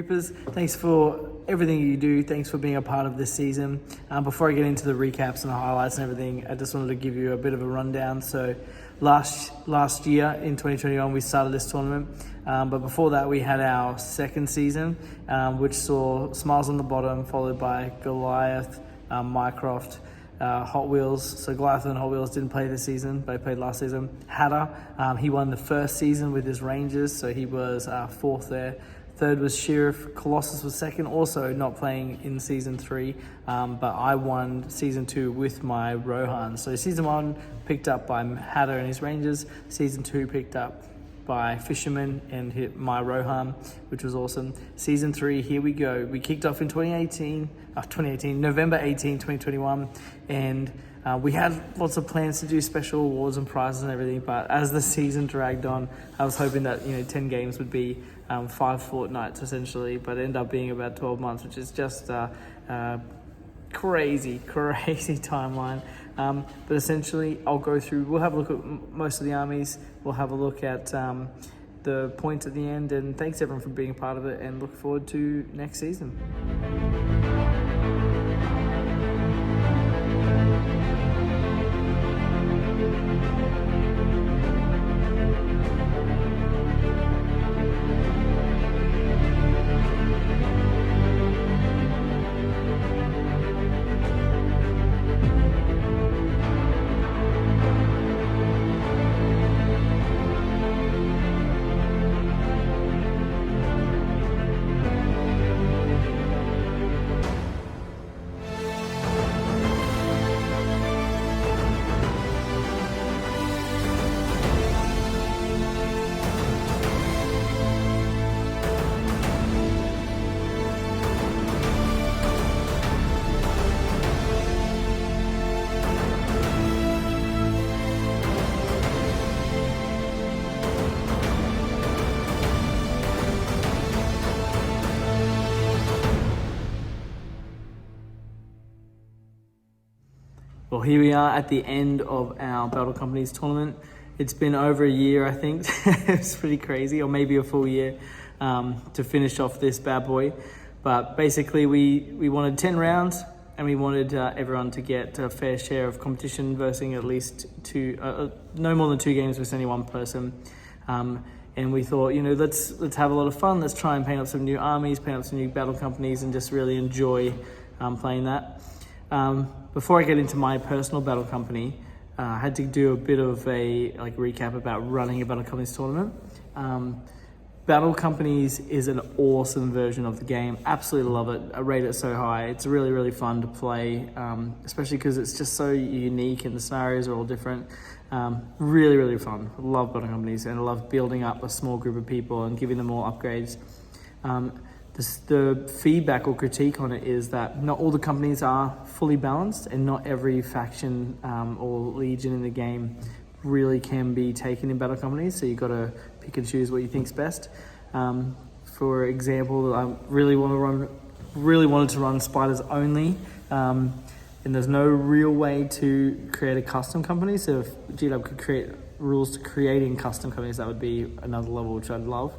Reapers, thanks for everything you do. Thanks for being a part of this season. Before I get into the recaps and the highlights and everything, I just wanted to give you a bit of a rundown. So last year in 2021, we started this tournament. But before that, we had our second season, which saw Smiles on the bottom, followed by Goliath, Mycroft, Hot Wheels. So Goliath and Hot Wheels didn't play this season, but they played last season. Hatter, he won the first season with his Rangers, so he was fourth there. Third was Sheriff. Colossus was second, also not playing in season 3, but I won season 2 with my Rohan. So season 1 picked up by Hatter and his Rangers. Season 2 picked up by Fisherman and hit my Rohan, which was awesome. Season 3, here we go. We kicked off in November 18, 2021, and we had lots of plans to do special awards and prizes and everything, but as the season dragged on, I was hoping that 10 games would be 5 fortnights essentially, but it ended up being about 12 months, which is just crazy timeline. But essentially, I'll go through, we'll have a look at most of the armies, we'll have a look at the points at the end, and thanks everyone for being a part of it, and look forward to next season. Well, here we are at the end of our Battle Companies tournament. It's been over a year, I think. It's pretty crazy, or maybe a full year to finish off this bad boy. But basically, we wanted 10 rounds, and we wanted everyone to get a fair share of competition, versing at least no more than 2 games with any one person. And we thought, let's have a lot of fun. Let's try and paint up some new armies, paint up some new battle companies, and just really enjoy playing that. Before I get into my personal battle company, I had to do a bit of a recap about running a battle companies tournament. Battle companies is an awesome version of the game. Absolutely love it. I rate it so high. It's really, really fun to play, especially because it's just so unique and the scenarios are all different. Really, really fun. I love battle companies, and I love building up a small group of people and giving them all upgrades. The feedback or critique on it is that not all the companies are fully balanced, and not every faction or legion in the game really can be taken in battle companies, so you've got to pick and choose what you think's best. For example, I really wanted to run spiders only, and there's no real way to create a custom company, so if GW could create rules to creating custom companies, that would be another level, which I'd love.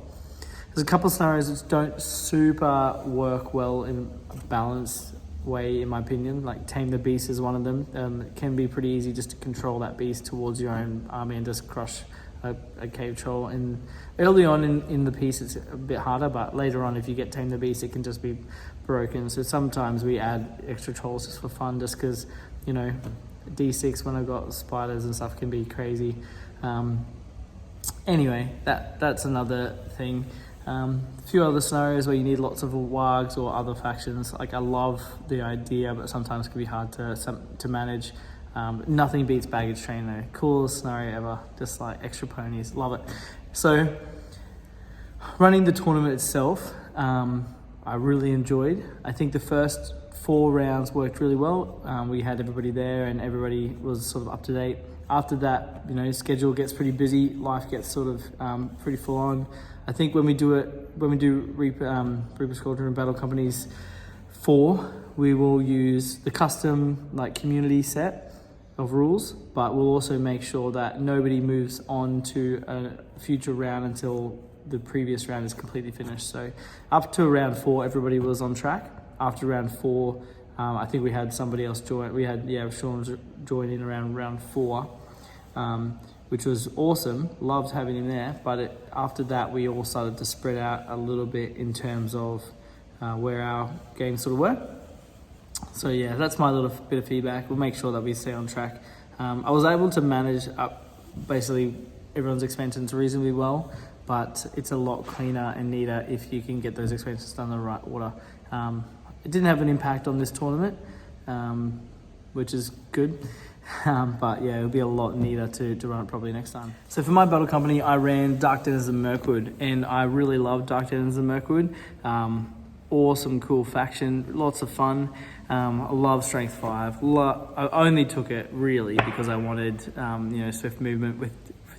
There's a couple of scenarios which don't super work well in a balanced way, in my opinion. Like Tame the Beast is one of them. It can be pretty easy just to control that beast towards your own army and just crush a cave troll. And early on in the piece, it's a bit harder, but later on, if you get Tame the Beast, it can just be broken. So sometimes we add extra trolls just for fun, just because, D6 when I've got spiders and stuff can be crazy. Anyway, that's another thing. A few other scenarios where you need lots of wargs or other factions. I love the idea, but sometimes it can be hard to manage. Nothing beats baggage train though. Coolest scenario ever. Just extra ponies, love it. So running the tournament itself, I really enjoyed. I think the first 4 rounds worked really well. We had everybody there and everybody was sort of up to date. After that, schedule gets pretty busy. Life gets sort of pretty full on. I think when we do Reaper Squadron and Battle Companies 4, we will use the custom community set of rules, but we'll also make sure that nobody moves on to a future round until the previous round is completely finished. So up to round 4, everybody was on track. After round 4, I think we had somebody else join. We had Sean join in around round 4, which was awesome. Loved having him there. But after that, we all started to spread out a little bit in terms of where our games sort of were. So yeah, that's my little bit of feedback. We'll make sure that we stay on track. I was able to manage up basically everyone's expansions reasonably well, but it's a lot cleaner and neater if you can get those expansions done in the right order. It didn't have an impact on this tournament, which is good. But yeah, it'll be a lot neater to run it properly next time. So for my battle company, I ran Dark Denizens and Mirkwood, and I really love Dark Denizens and Mirkwood. Awesome, cool faction, lots of fun. I love Strength 5. I only took it really because I wanted swift movement with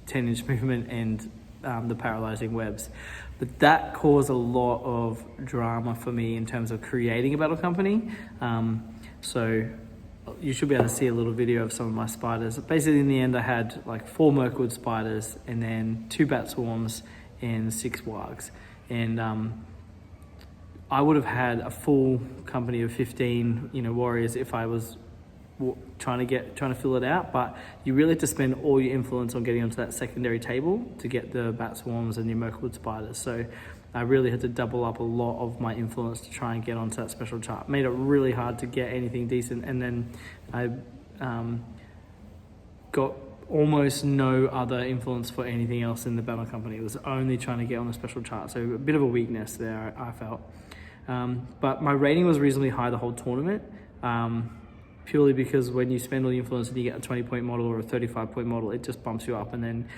10-inch movement and the paralyzing webs. But that caused a lot of drama for me in terms of creating a battle company. So you should be able to see a little video of some of my spiders. Basically in the end I had like 4 Mirkwood spiders and then 2 bat swarms and 6 wargs. And I would have had a full company of 15, warriors if I was trying to fill it out. But you really have to spend all your influence on getting onto that secondary table to get the bat swarms and your Mirkwood spiders. So I really had to double up a lot of my influence to try and get onto that special chart. Made it really hard to get anything decent, and then I got almost no other influence for anything else in the battle company. It was only trying to get on the special chart, so a bit of a weakness there, I felt. But my rating was reasonably high the whole tournament, purely because when you spend all the influence and you get a 20-point model or a 35-point model, it just bumps you up. And then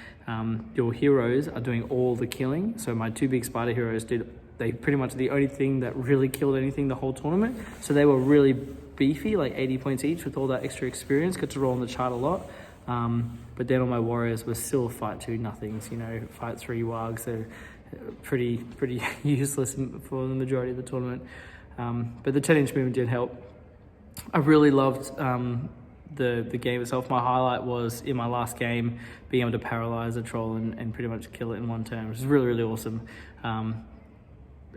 your heroes are doing all the killing. So my 2 big spider heroes they pretty much the only thing that really killed anything the whole tournament. So they were really beefy, like 80 points each with all that extra experience, got to roll on the chart a lot. But then all my warriors were still fight 2 nothings, fight 3 wargs. They're pretty useless for the majority of the tournament. But the 10-inch movement did help. I really loved the game itself. My highlight was in my last game being able to paralyze a troll and pretty much kill it in 1 turn, which is really, really awesome.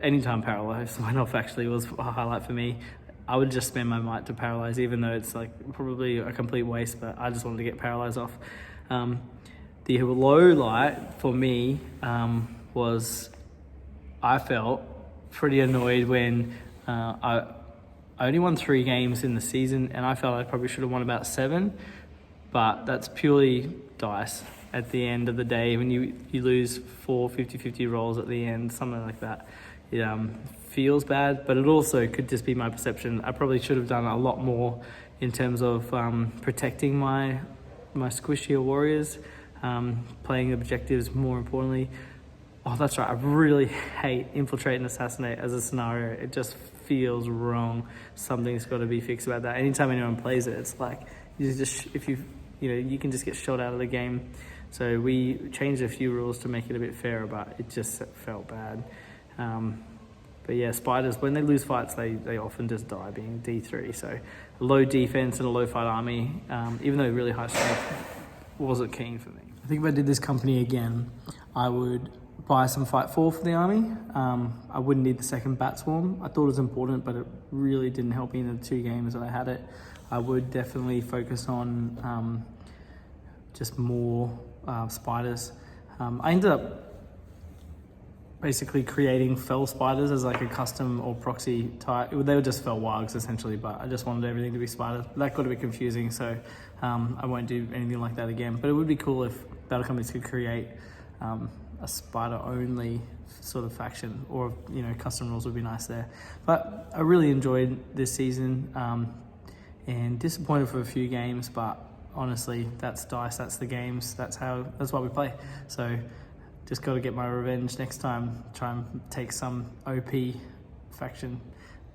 Anytime paralyzed went off actually was a highlight for me. I would just spend my might to paralyze, even though it's like probably a complete waste, but I just wanted to get paralyzed off. The low light for me was I felt pretty annoyed when I only won 3 games in the season, and I felt I probably should have won about 7, but that's purely dice at the end of the day. When you lose 4 50-50 rolls at the end, something like that, it feels bad, but it also could just be my perception. I probably should have done a lot more in terms of protecting my squishier warriors, playing objectives more importantly. Oh, that's right. I really hate Infiltrate and Assassinate as a scenario. It just feels wrong. Something's got to be fixed about that. Anytime anyone plays it, it's like you can just get shot out of the game. So we changed a few rules to make it a bit fairer, but it just felt bad. But yeah, spiders, when they lose fights, they often just die being D3. So a low defense and a low fight army, even though really high strength, wasn't keen for me. I think if I did this company again, I would buy some Fight 4 for the army. I wouldn't need the second Bat Swarm. I thought it was important, but it really didn't help me in the 2 games that I had it. I would definitely focus on just more spiders. I ended up basically creating fell spiders as like a custom or proxy type. They were just fell wargs essentially, but I just wanted everything to be spiders. That got a bit confusing, so I won't do anything like that again. But it would be cool if battle companies could create a spider only sort of faction, or custom rules would be nice there. But I really enjoyed this season, and disappointed for a few games, but honestly, that's dice, that's the games, that's why we play. So just got to get my revenge next time, try and take some OP faction.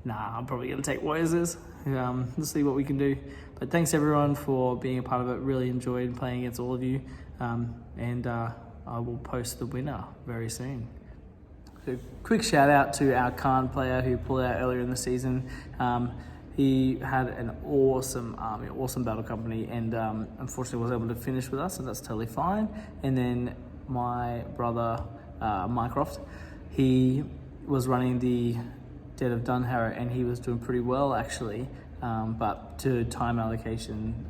Nah, I'm probably going to take Warriors. Let's see what we can do. But thanks everyone for being a part of it. Really enjoyed playing against all of you. And I will post the winner very soon. So quick shout out to our Khan player who pulled out earlier in the season. He had an awesome army, awesome battle company, and unfortunately wasn't able to finish with us, so that's totally fine. And then my brother Mycroft. He was running the Dead of Dunharrow, and he was doing pretty well actually, but to time allocation,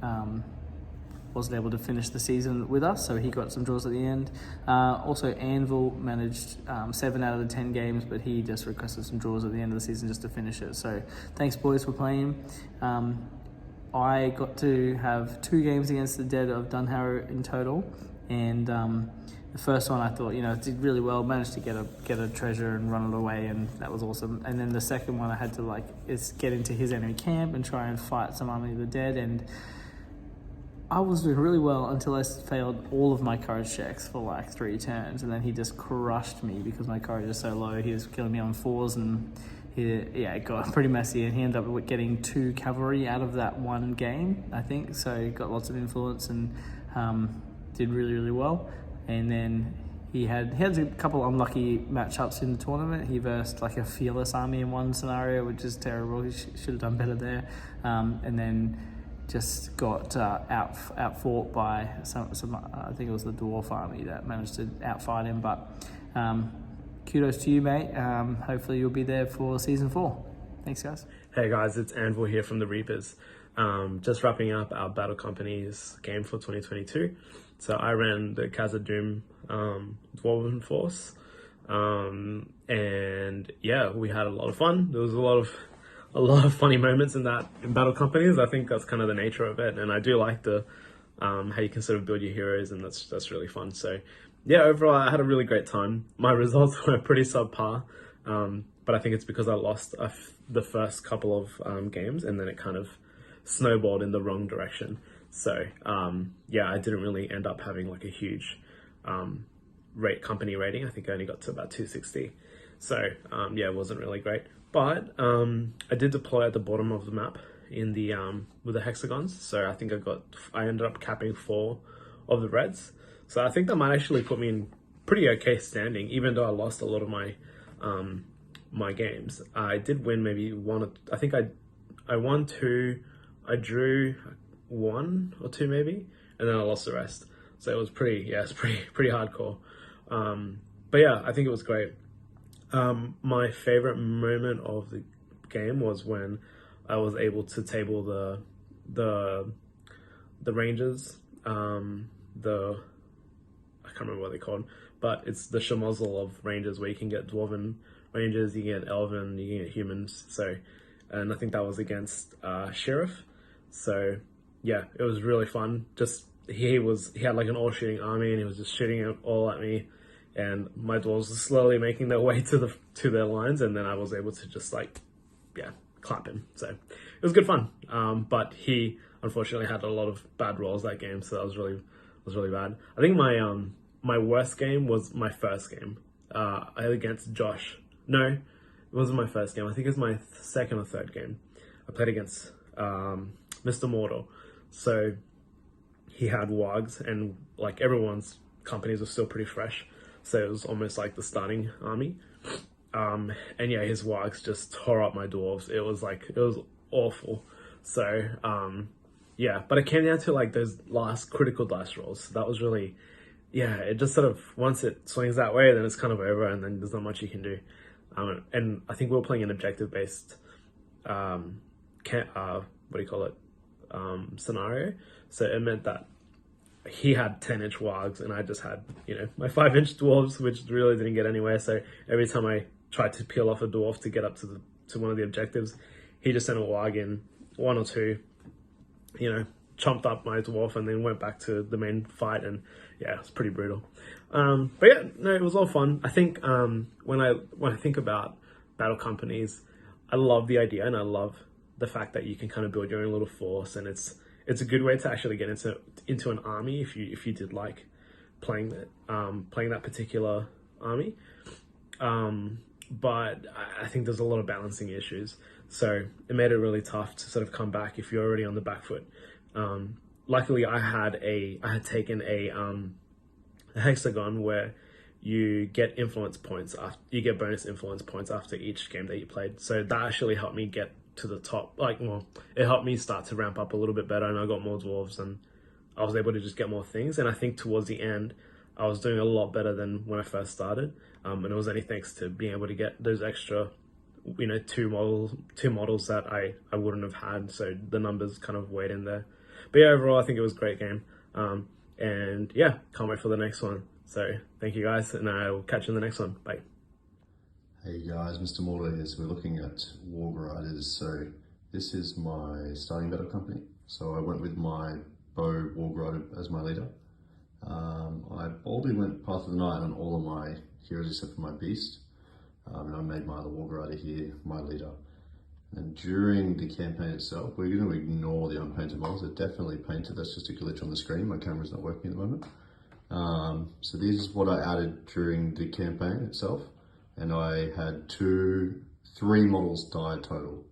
wasn't able to finish the season with us, so he got some draws at the end. Also, Anvil managed 7 out of the 10 games, but he just requested some draws at the end of the season just to finish it. So thanks, boys, for playing. I got to have 2 games against the Dead of Dunharrow in total, and the first one I thought, did really well, managed to get a treasure and run it away, and that was awesome. And then the second one I had to get into his enemy camp and try and fight some army of the Dead, and I was doing really well until I failed all of my courage checks for 3 turns, and then he just crushed me because my courage is so low. He was killing me on 4s, and it got pretty messy, and he ended up getting 2 cavalry out of that one game, I think. So he got lots of influence and did really, really well. And then he had a couple unlucky matchups in the tournament. He versed a fearless army in one scenario, which is terrible. He should have done better there. And then just got outfought by some I think it was the dwarf army that managed to outfight him. But kudos to you, mate. Hopefully you'll be there for season 4. Thanks, guys. Hey guys, it's Anvil here from the Reapers. Just wrapping up our Battle Companies game for 2022. So I ran the Kaza Doom Dwarven Force, and yeah, we had a lot of fun. There was a lot of funny moments in Battle Companies. I think that's kind of the nature of it, and I do like the how you can sort of build your heroes, and that's really fun. So yeah, overall I had a really great time. My results were pretty subpar, but I think it's because I lost the first couple of games, and then it kind of snowballed in the wrong direction. So yeah, I didn't really end up having a huge company rating. I think I only got to about 260. So yeah, it wasn't really great. But I did deploy at the bottom of the map in the with the hexagons. So I think I ended up capping 4 of the reds. So I think that might actually put me in pretty okay standing, even though I lost a lot of my my games. I did win maybe 1. I think I won 2. I drew 1 or 2 maybe, and then I lost the rest. So it was pretty hardcore. But yeah, I think it was great. My favorite moment of the game was when I was able to table the Rangers, I can't remember what they're called, but it's the Shamozzle of Rangers, where you can get Dwarven Rangers, you can get Elven, you can get humans. So, and I think that was against Sheriff. So yeah, it was really fun. Just he had an all-shooting army, and he was just shooting it all at me, and my dwarves were slowly making their way to their lines, and then I was able to just clap him. So it was good fun. But he unfortunately had a lot of bad rolls that game, so that was really bad. I think my worst game was my first game against Josh. No, it wasn't my first game. I think it was my second or third game. I played against Mr. Mortal. So he had wargs, and everyone's companies were still pretty fresh. So it was almost like the starting army. And yeah, his wargs just tore up my dwarves. It was awful. So yeah, but it came down to those last critical dice rolls. So that was really, yeah, it just sort of, once it swings that way, then it's kind of over, and then there's not much you can do. And I think we were playing an objective based scenario. So it meant that he had 10-inch wargs, and I just had, my 5-inch dwarves, which really didn't get anywhere. So every time I tried to peel off a dwarf to get up to one of the objectives, he just sent a warg in, 1 or 2, chomped up my dwarf, and then went back to the main fight. And yeah, it was pretty brutal. But yeah, no, it was all fun. I think when I think about battle companies, I love the idea, and I love the fact that you can kind of build your own little force, and it's a good way to actually get into an army if you did like playing that particular army. But I think there's a lot of balancing issues, so it made it really tough to sort of come back if you're already on the back foot. Luckily, I had taken a hexagon where you get influence points you get bonus influence points after each game that you played. So that actually helped me get to the top. It helped me start to ramp up a little bit better, and I got more dwarves, and I was able to just get more things. And I think towards the end, I was doing a lot better than when I first started. And it was only thanks to being able to get those extra, two models that I wouldn't have had. So the numbers kind of weighed in there. But yeah, overall, I think it was a great game. And yeah, can't wait for the next one. So thank you guys, and I'll catch you in the next one. Bye. Hey guys, Mr. Mortar here. So we're looking at Wargariders. So this is my starting battle company. So I went with my bow Wargarider as my leader. I boldly went Path of the Night on all of my heroes except for my beast. And I made my other Wargarider here my leader. And during the campaign itself, we're going to ignore the unpainted models. They're definitely painted. That's just a glitch on the screen. My camera's not working at the moment. So this is what I added during the campaign itself. And I had 3 models die total,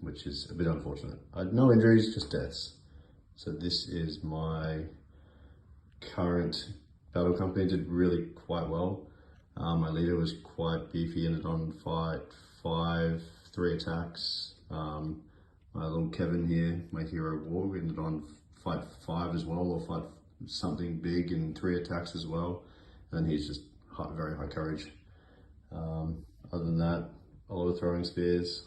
which is a bit unfortunate. I had no injuries, just deaths. So this is my current battle company. Did really quite well. My leader was quite beefy, ended on fight 5, 3 attacks. My little Kevin here, my hero Warg, ended on fight 5 as well, or fight something big and 3 attacks as well. And he's just very high courage. Other than that, a lot of throwing spears,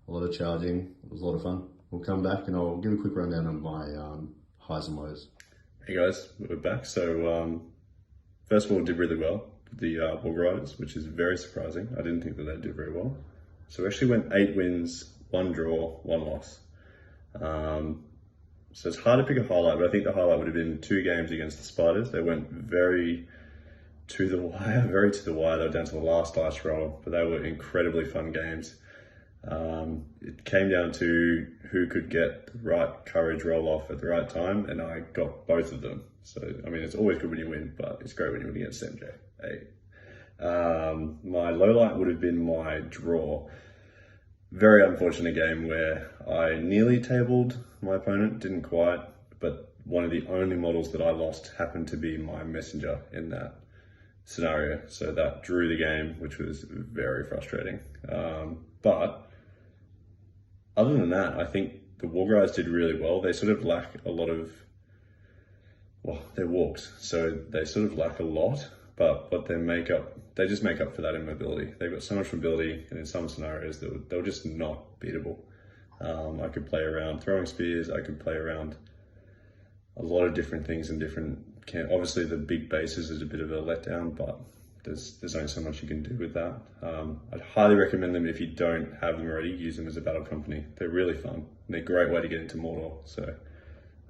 a lot of charging. It was a lot of fun. We'll come back and I'll give a quick rundown on my highs and lows. Hey guys, we're back. So first of all, did really well with the Wargariders, which is very surprising. I didn't think that they did very well. So we actually went 8 wins, 1 draw, 1 loss. So it's hard to pick a highlight, but I think the highlight would have been 2 games against the Spiders. They went very to the wire. They were down to the last dice roll, but they were incredibly fun games. It came down to who could get the right courage roll off at the right time, and I got both of them. So, I mean, it's always good when you win, but it's great when you win against MJ. My low light would have been my draw. Very unfortunate game where I nearly tabled my opponent, didn't quite, but one of the only models that I lost happened to be my messenger in that scenario. So that drew the game, which was very frustrating. But other than that, I think the Wargariders did really well. They sort of lack a lot of, well, they're walks, so they sort of lack a lot, but what they just make up for that in mobility. They've got so much mobility, and in some scenarios, they're just not beatable. I could play around throwing spears, I could play around a lot of different things in different obviously the big bases is a bit of a letdown, but there's only so much you can do with that. I'd highly recommend them if you don't have them already. Use them as a battle company. They're really fun. And they're a great way to get into Mordor. So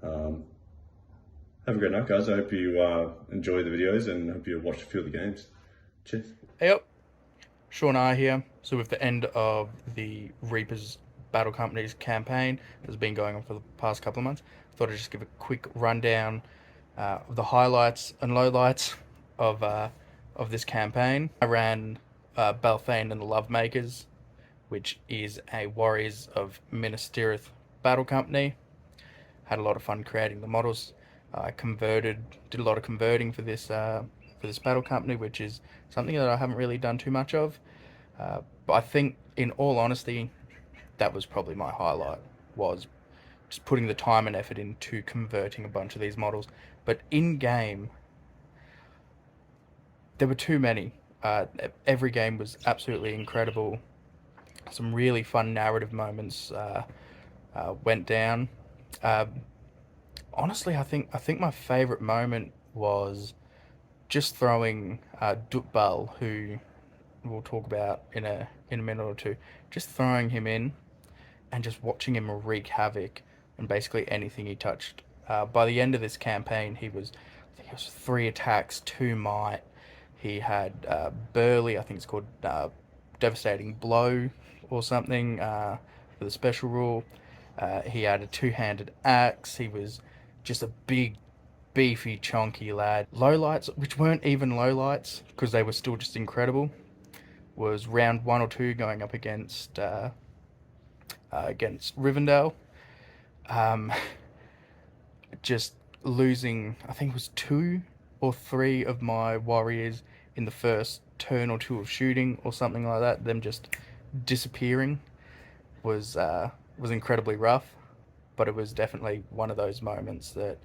have a great night, guys. I hope you enjoy the videos and hope you watch a few of the games. Cheers. Hey up, Sean R here. So with the end of the Reapers Battle Companies campaign that's been going on for the past couple of months, I thought I'd just give a quick rundown of the highlights and lowlights of this campaign. I ran Balfain and the Lovemakers, which is a Warriors of Minas Tirith battle company. Had a lot of fun creating the models. I did a lot of converting for this battle company, which is something that I haven't really done too much of. But I think, in all honesty, that was probably my highlight, was just putting the time and effort into converting a bunch of these models. But in game, there were too many. Every game was absolutely incredible. Some really fun narrative moments went down. Honestly, I think my favorite moment was just throwing Duckbal, who we'll talk about in a minute or two. Just throwing him in and just watching him wreak havoc on basically anything he touched. By the end of this campaign, I think it was 3 attacks, 2 might. He had Burley, I think it's called Devastating Blow or something, for the special rule. He had a 2-handed axe. He was just a big, beefy, chonky lad. Lowlights, which weren't even lowlights because they were still just incredible, was round 1 or 2 going up against Rivendell. Just losing, I think it was 2 or 3 of my warriors in the first turn or 2 of shooting or something like that. Them just disappearing was incredibly rough, but it was definitely one of those moments that,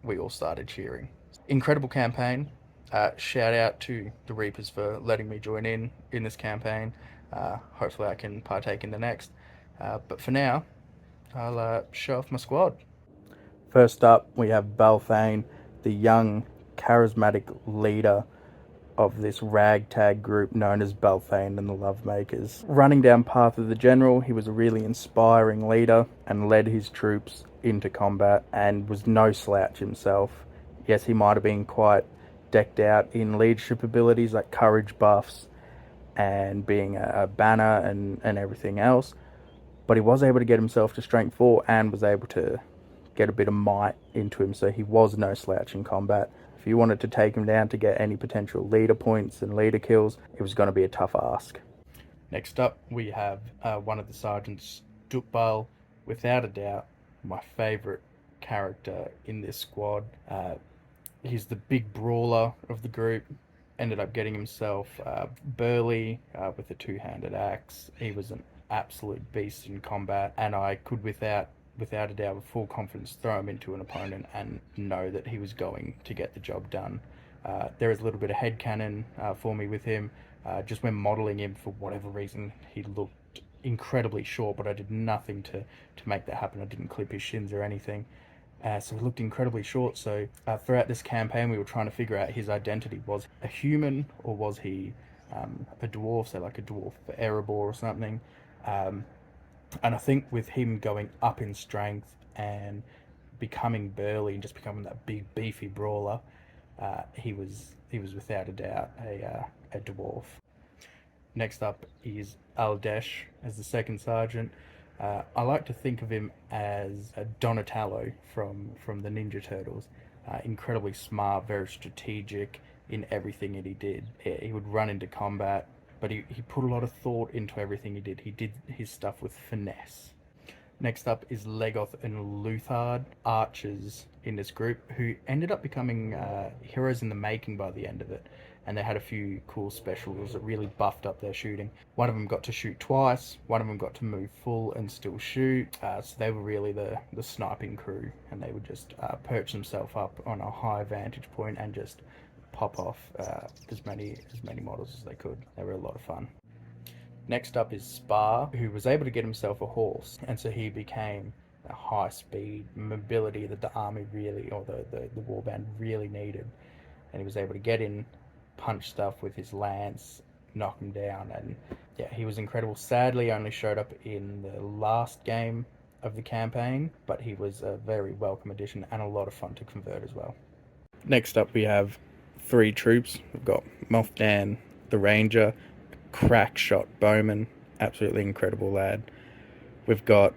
we all started cheering. Incredible campaign. Shout out to the Reapers for letting me join in this campaign. Hopefully I can partake in the next. But for now, I'll show off my squad. First up, we have Balfain, the young, charismatic leader of this ragtag group known as Balfain and the Lovemakers. Running down Path of the General, he was a really inspiring leader and led his troops into combat and was no slouch himself. Yes, he might have been quite decked out in leadership abilities like courage buffs and being a banner and everything else, but he was able to get himself to strength 4 and was able to get a bit of might into him, so he was no slouch in combat. If you wanted to take him down to get any potential leader points and leader kills, it was going to be a tough ask. Next up, we have one of the sergeants, Duckbal, without a doubt my favourite character in this squad. He's the big brawler of the group, ended up getting himself burly with a two-handed axe. He was an absolute beast in combat, and I could without a doubt with full confidence throw him into an opponent and know that he was going to get the job done. There is a little bit of headcanon for me with him. Just when modelling him, for whatever reason, he looked incredibly short, but I did nothing to make that happen. I didn't clip his shins or anything. So he looked incredibly short. So throughout this campaign, we were trying to figure out his identity. Was a human, or was he a dwarf, say like a dwarf Erebor or something? And I think with him going up in strength and becoming burly and just becoming that big beefy brawler, he was without a doubt a dwarf. Next up is Aldesh as the second sergeant. I like to think of him as a Donatello from the Ninja Turtles. Incredibly smart, very strategic in everything that he did. He would run into combat, but he put a lot of thought into everything he did. He did his stuff with finesse. Next up is Leggoth and Luthard, archers in this group, who ended up becoming heroes in the making by the end of it. And they had a few cool specials that really buffed up their shooting. One of them got to shoot twice, one of them got to move full and still shoot. So they were really the sniping crew, and they would just perch themselves up on a high vantage point and just pop off as many models as they could. They were a lot of fun. Next up is Spar, who was able to get himself a horse, and so he became a high speed mobility that the army really, or the warband really needed. And he was able to get in, punch stuff with his lance, knock him down, and yeah, he was incredible. Sadly, only showed up in the last game of the campaign, but he was a very welcome addition and a lot of fun to convert as well. Next up, we have 3 troops. We've got Mothdan, the Ranger, crack shot bowman, absolutely incredible lad. We've got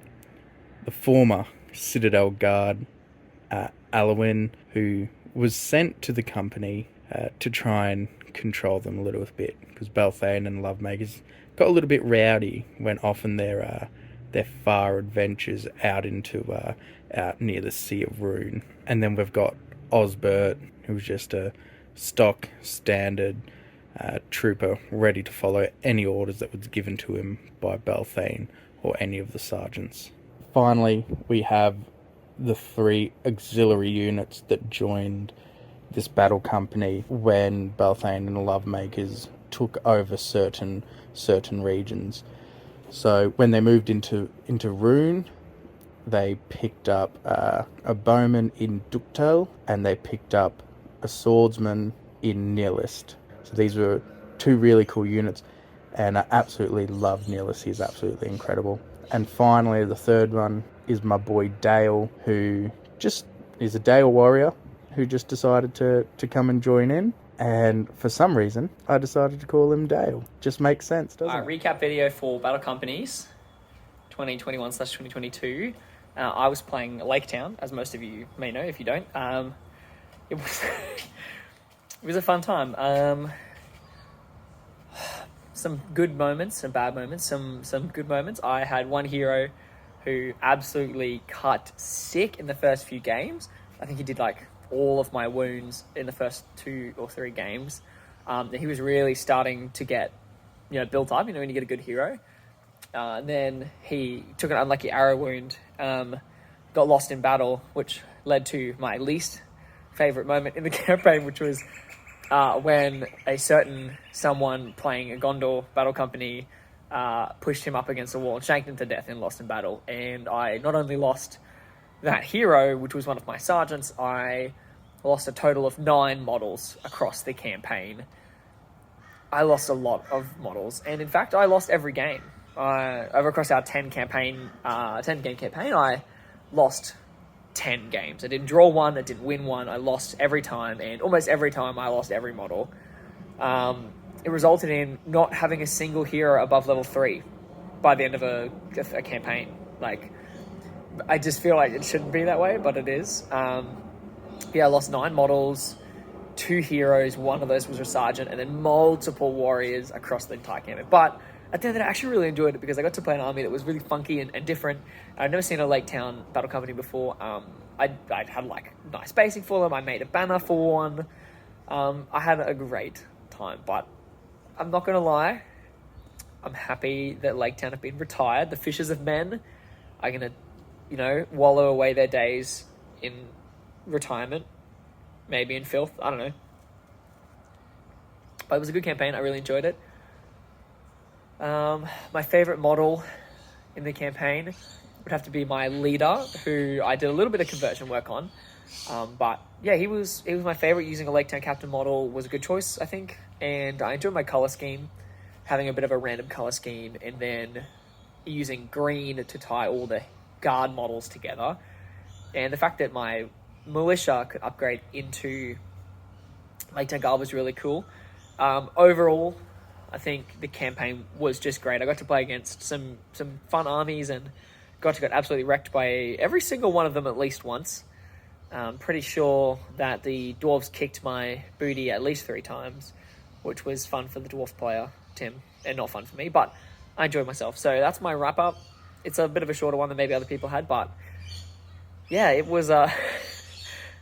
the former Citadel Guard, Alwyn, who was sent to the company to try and control them a little bit, because Balfain and Lovemakers got a little bit rowdy, went off in their far adventures out near the Sea of Rune. And then we've got Osbert, who was just a stock standard trooper ready to follow any orders that was given to him by Balfain or any of the sergeants. Finally, we have the 3 auxiliary units that joined this battle company when Balfain and the Lovemakers took over certain regions. So when they moved into Rune, they picked up a bowman in Duckbal, and they picked up a swordsman in Nihilist. So these were 2 really cool units, and I absolutely love Nihilist. He's absolutely incredible. And finally, the third one is my boy Dale, who just is a Dale warrior who just decided to come and join in. And for some reason, I decided to call him Dale. Just makes sense, doesn't it? Recap video for Battle Companies 2021/2022. I was playing Lake Town, as most of you may know. If you don't, it was it was a fun time. Some good moments, some bad moments, some good moments. I had one hero who absolutely cut sick in the first few games. I think he did like all of my wounds in the first 2 or 3 games. He was really starting to get, built up, when you get a good hero. And then he took an unlucky arrow wound, got lost in battle, which led to my least favourite moment in the campaign, which was when a certain someone playing a Gondor battle company pushed him up against a wall and shanked him to death and lost in battle. And I not only lost that hero, which was one of my sergeants, I lost a total of 9 models across the campaign. I lost a lot of models, and in fact, I lost every game. Over across our 10 game campaign, I lost 10 games. I didn't draw one, I didn't win one, I lost every time, and almost every time I lost every model. It resulted in not having a single hero above level 3 by the end of a campaign. Like, I just feel like it shouldn't be that way, but it is. I lost 9 models, 2 heroes, one of those was a sergeant, and then multiple warriors across the entire campaign. But at the end of the day, I actually really enjoyed it because I got to play an army that was really funky and different. I'd never seen a Lake Town battle company before. I'd had like nice basic for them. I made a banner for one. I had a great time, but I'm not going to lie. I'm happy that Lake Town have been retired. The Fishers of Men are going to, wallow away their days in retirement, maybe in filth. I don't know. But it was a good campaign. I really enjoyed it. My favourite model in the campaign would have to be my leader, who I did a little bit of conversion work on. But yeah, he was my favourite. Using a Lake Town Captain model was a good choice, I think. And I enjoyed my colour scheme, having a bit of a random colour scheme, and then using green to tie all the guard models together. And the fact that my militia could upgrade into Lake Town Guard was really cool. Overall, I think the campaign was just great. I got to play against some fun armies and got absolutely wrecked by every single one of them at least once. I'm pretty sure that the dwarves kicked my booty at least 3 times, which was fun for the dwarf player, Tim, and not fun for me, but I enjoyed myself. So that's my wrap-up. It's a bit of a shorter one than maybe other people had, but yeah, it was a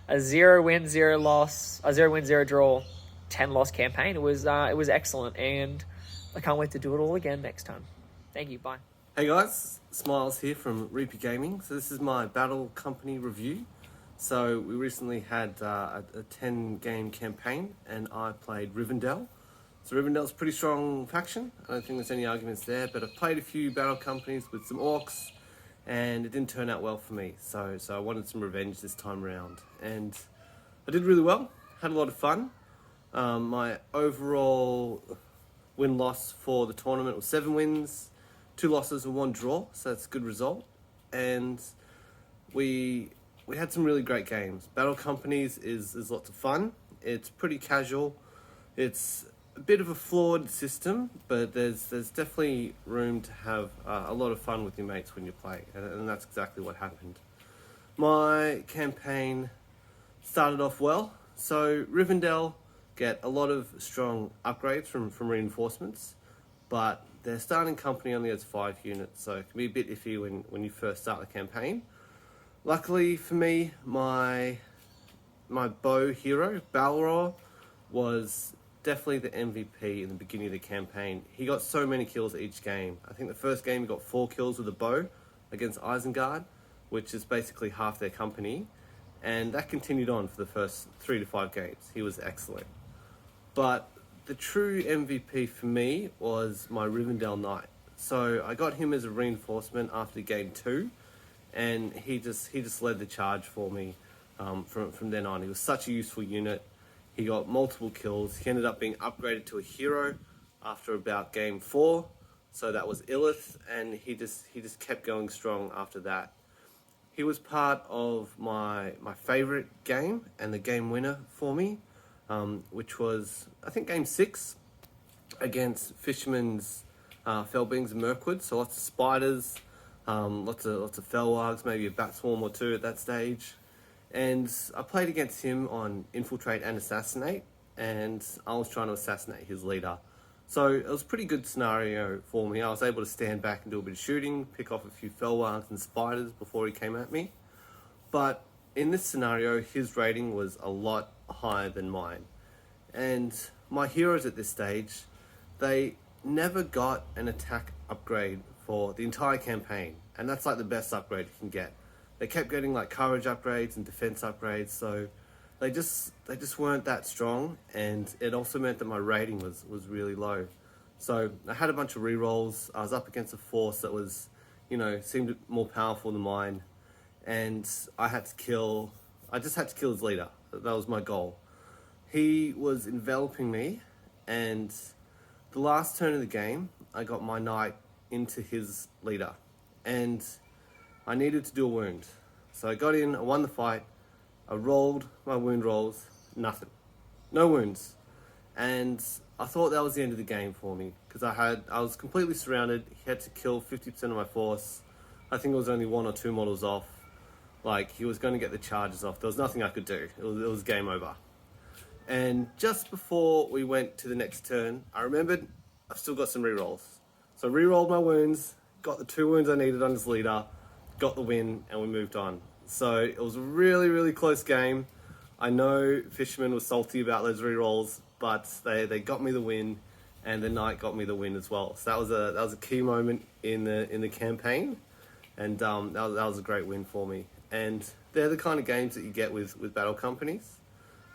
0-win, 0-loss, a 0-win, 0-draw, 10-loss campaign. It was excellent, and I can't wait to do it all again next time. Thank you, bye. Hey guys, Smiles here from Reaper Gaming. So this is my battle company review. So we recently had a 10-game campaign, and I played Rivendell. So Rivendell's a pretty strong faction. I don't think there's any arguments there, but I've played a few battle companies with some orcs, and it didn't turn out well for me. So I wanted some revenge this time around, and I did really well. Had a lot of fun. My overall win-loss for the tournament was 7 wins, 2 losses and 1 draw, so that's a good result. And we had some really great games. Battle Companies is lots of fun. It's pretty casual. It's a bit of a flawed system, but there's definitely room to have a lot of fun with your mates when you play, and that's exactly what happened. My campaign started off well. So Rivendell get a lot of strong upgrades from reinforcements, but their starting company only has 5 units, so it can be a bit iffy when you first start the campaign. Luckily for me, my bow hero, Balrog, was definitely the MVP in the beginning of the campaign. He got so many kills each game. I think the first game he got 4 kills with a bow against Isengard, which is basically half their company, and that continued on for the first 3 to 5 games. He was excellent. But the true MVP for me was my Rivendell Knight. So I got him as a reinforcement after game 2, and he just led the charge for me from then on. He was such a useful unit. He got multiple kills. He ended up being upgraded to a hero after about game 4. So that was Illith, and he just kept going strong after that. He was part of my favourite game and the game winner for me, which was, I think, game 6 against Fisherman's Fellbings and Mirkwood. So lots of spiders, lots of Fellwargs, maybe a bat swarm or 2 at that stage. And I played against him on Infiltrate and Assassinate, and I was trying to assassinate his leader. So it was a pretty good scenario for me. I was able to stand back and do a bit of shooting, pick off a few Fellwargs and spiders before he came at me. But in this scenario, his rating was a lot higher than mine. And my heroes at this stage, they never got an attack upgrade for the entire campaign. And that's like the best upgrade you can get. They kept getting like courage upgrades and defense upgrades, so they just weren't that strong, and it also meant that my rating was really low. So I had a bunch of rerolls. I was up against a force that was, seemed more powerful than mine, and I just had to kill his leader. That was my goal. He was enveloping me, and the last turn of the game, I got my knight into his leader, and I needed to do a wound. So I got in, I won the fight, I rolled my wound rolls, nothing. No wounds. And I thought that was the end of the game for me, because I was completely surrounded. He had to kill 50% of my force. I think it was only 1 or 2 models off. Like, he was going to get the charges off. There was nothing I could do. It was game over. And just before we went to the next turn, I remembered I've still got some rerolls. So I rerolled my wounds, got the 2 wounds I needed on his leader, got the win, and we moved on. So it was a really, really close game. I know Fisherman was salty about those rerolls, but they got me the win, and the knight got me the win as well. So that was a key moment in the campaign, and that was a great win for me. And they're the kind of games that you get with battle companies.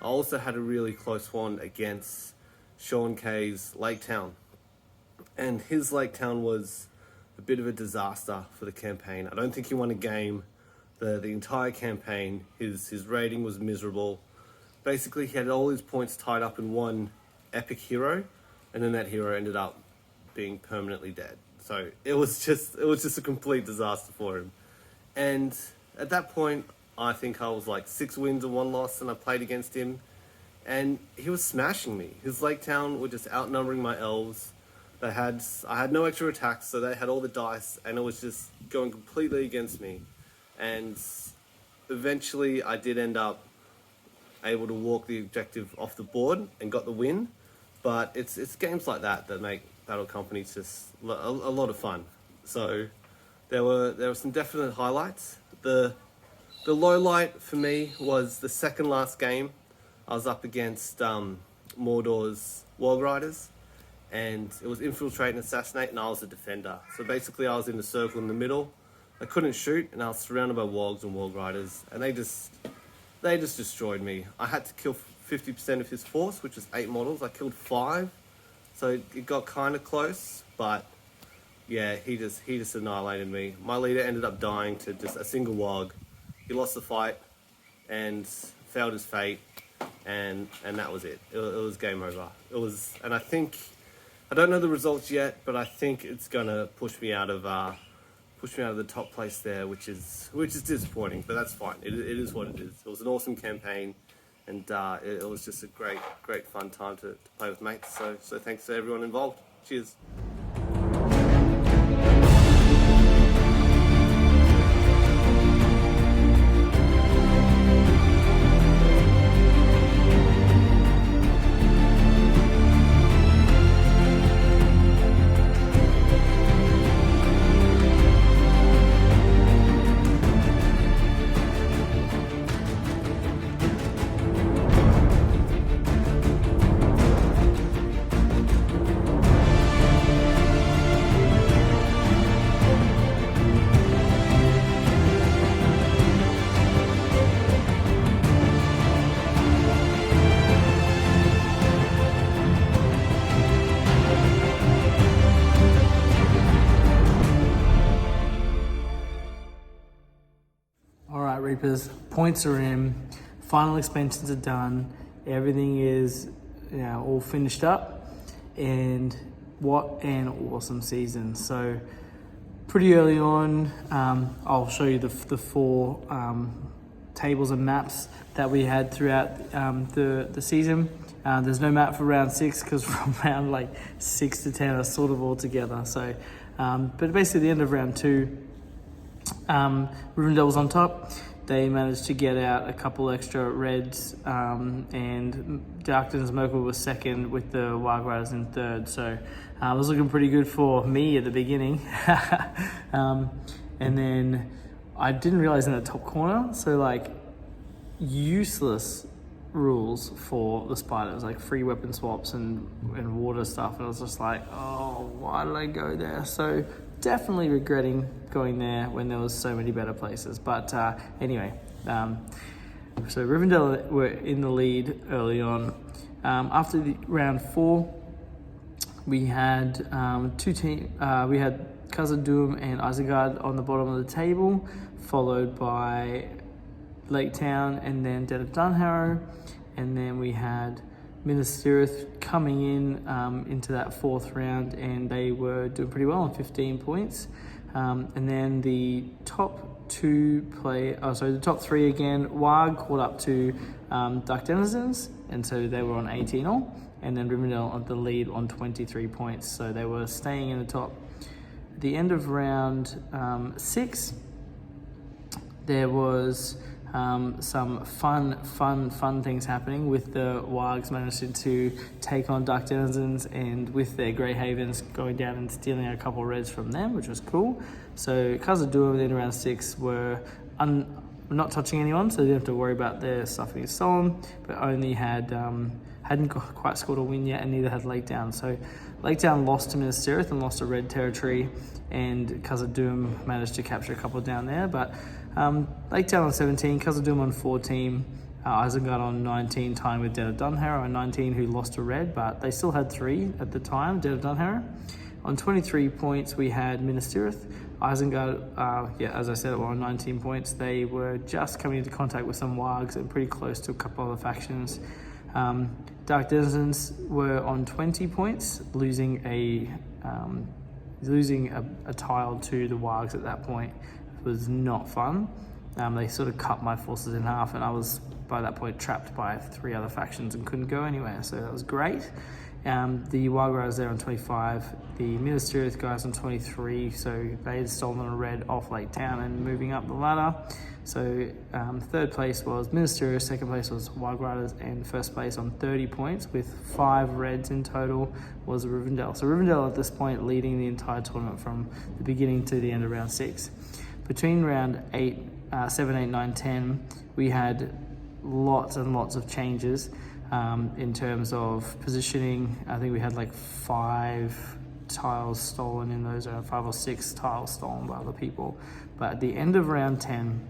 I also had a really close one against Sean K's Lake Town, and his Lake Town was a bit of a disaster for the campaign. I don't think he won a game the entire campaign. His rating was miserable. Basically, he had all his points tied up in one epic hero, and then that hero ended up being permanently dead. So it was just a complete disaster for him. And at that point, I think I was like 6 wins and 1 loss, and I played against him, and he was smashing me. His Lake Town were just outnumbering my elves. I had no extra attacks, so they had all the dice, and it was just going completely against me. And eventually I did end up able to walk the objective off the board and got the win. But it's games like that make battle companies just a lot of fun. So there were some definite highlights. The low light for me was the second last game. I was up against Mordor's Wargariders, and it was infiltrate and assassinate, and I was a defender. So basically I was in the circle in the middle. I couldn't shoot, and I was surrounded by Wargs and Wargariders, and they just destroyed me. I had to kill 50% of his force, which is 8 models. I killed 5, so it got kind of close, but yeah, he just annihilated me. My leader ended up dying to just a single Warg. He lost the fight and failed his fate, and that was it. It was game over. And I don't know the results yet, but I think it's gonna push me out of the top place there, which is disappointing, but that's fine. It is what it is. It was an awesome campaign, and it was just a great fun time to play with mates. So thanks to everyone involved. Cheers. Reapers, points are in, final expansions are done, everything is all finished up, and what an awesome season. So pretty early on, I'll show you the 4 tables and maps that we had throughout the season. There's no map for round 6 because from round 6 to 10 are sort of all together. So, but basically the end of round 2, Rivendell was on top. They managed to get out a couple extra reds, and Darkton's Merkle was second with the Wargariders in third. So it was looking pretty good for me at the beginning. And then I didn't realize in the top corner, so useless rules for the spiders, like free weapon swaps and water stuff. And I was just like, oh, why did I go there? So definitely regretting going there when there was so many better places. But anyway, So Rivendell were in the lead early on. After round 4, we had we had Kaza Doom and Isengard on the bottom of the table, followed by Lake Town and then Den of Dunharrow, and then we had Minas Tirith coming in into that 4th round, and they were doing pretty well on 15 points. And then the top 3 again, Warg caught up to Dark Denizens, and so they were on 18 all, and then Rivendell on the lead on 23 points, so they were staying in the top. At the end of round 6, there was some fun things happening with the Wargs managing to take on Dark Denizens, and with their Grey Havens going down and stealing a couple of reds from them, which was cool. So Kaza Doom in round 6 were not touching anyone, so they didn't have to worry about their stuff being stolen, but only hadn't quite scored a win yet, and neither had Lake Down. So Lake Down lost to Minas Tirith and lost a red territory, and Kaza Doom managed to capture a couple down there, but Lake Town on 17, Kaza Doom on 14, Isengard on 19, tying with Den of Dunharrow on 19, who lost a red, but they still had 3 at the time, Den of Dunharrow. On 23 points, we had Minas Tirith. Isengard, as I said, were on 19 points. They were just coming into contact with some Wargs and pretty close to a couple other factions. Dark Denizens were on 20 points, losing a tile to the Wargs at that point. Was not fun. They sort of cut my forces in half, and I was by that point trapped by 3 other factions and couldn't go anywhere, so that was great. The Wargariders there on 25, the Minas Tirith guys on 23, so they had stolen a red off Lake Town and moving up the ladder. So 3rd place was Minas Tirith, 2nd place was Wargariders, and 1st place on 30 points with 5 reds in total was Rivendell. So Rivendell at this point leading the entire tournament from the beginning to the end of round 6. Between round 7, 8, 9, 10, we had lots and lots of changes in terms of positioning. I think we had like 5 tiles stolen in those, 5 or 6 tiles stolen by other people. But at the end of round 10,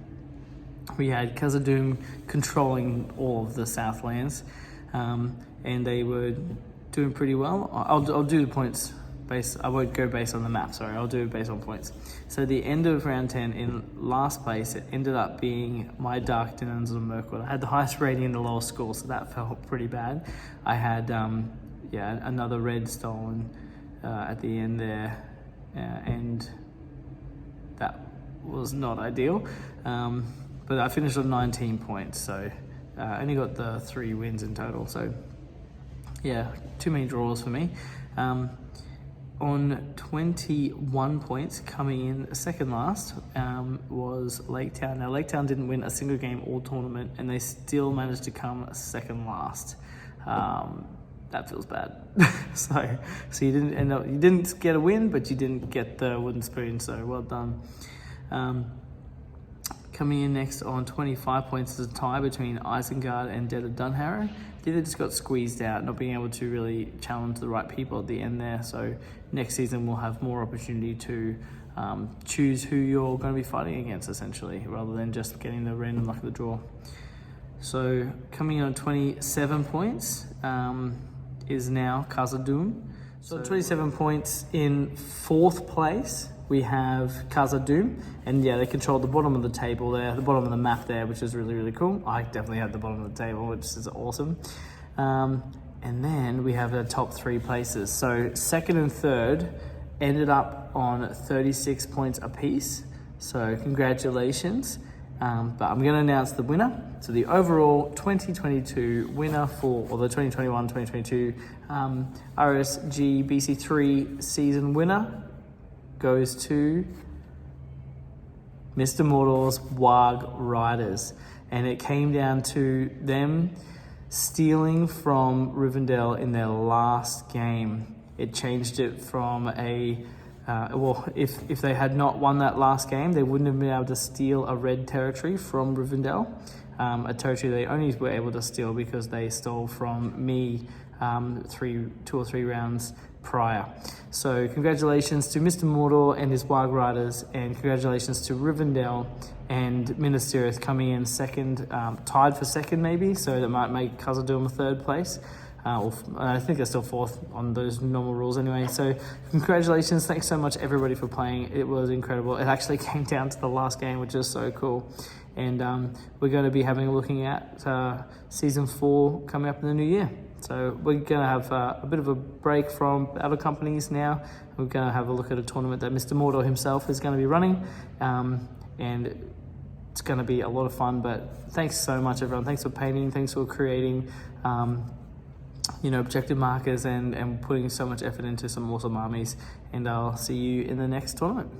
we had Kaza Doom controlling all of the Southlands, and they were doing pretty well. I'll do the points. I won't go based on the map, sorry, I'll do it based on points. So the end of round 10, in last place, it ended up being my Dark Denizens of Mirkwood. I had the highest rating in the lowest score, so that felt pretty bad. I had, another red stolen at the end there, and that was not ideal. But I finished on 19 points, so I only got the 3 wins in total, so yeah, too many draws for me. On 21 points, coming in second last, was Lake Town. Now, Lake Town didn't win a single game all tournament, and they still managed to come second last. That feels bad. so you didn't get a win, but you didn't get the wooden spoon, so well done. Coming in next on 25 points is a tie between Isengard and Den of Dunharrow. They just got squeezed out, not being able to really challenge the right people at the end there. So next season we'll have more opportunity to choose who you're going to be fighting against, essentially, rather than just getting the random luck of the draw. So coming in on 27 points is now Kaza Doom. So 27 points in 4th place, we have Kaza Doom, and yeah, they control the bottom of the table there, the bottom of the map there, which is really, really cool. I definitely had the bottom of the table, which is awesome. And then we have the top 3 places. So 2nd and 3rd ended up on 36 points apiece. So congratulations. But I'm going to announce the winner. So the overall 2022 winner or the 2021-2022 RSG BC3 season winner goes to Mr. Mortal's Wargariders. And it came down to them stealing from Rivendell in their last game. It changed it from if they had not won that last game, they wouldn't have been able to steal a red territory from Rivendell, a territory they only were able to steal because they stole from me 2 or 3 rounds prior. So congratulations to Mr. Mordor and his Wargariders, and congratulations to Rivendell and Minas Tirith coming in second, tied for second maybe, so that might make Kaza Doom a third place. I think they're still fourth on those normal rules anyway. So congratulations, thanks so much everybody for playing. It was incredible. It actually came down to the last game, which is so cool. And we're going to be looking at season 4 coming up in the new year. So we're going to have a bit of a break from other companies now. We're going to have a look at a tournament that Mr. Mordor himself is going to be running. And it's going to be a lot of fun. But thanks so much, everyone. Thanks for painting. Thanks for creating objective markers and putting so much effort into some awesome armies. And I'll see you in the next tournament.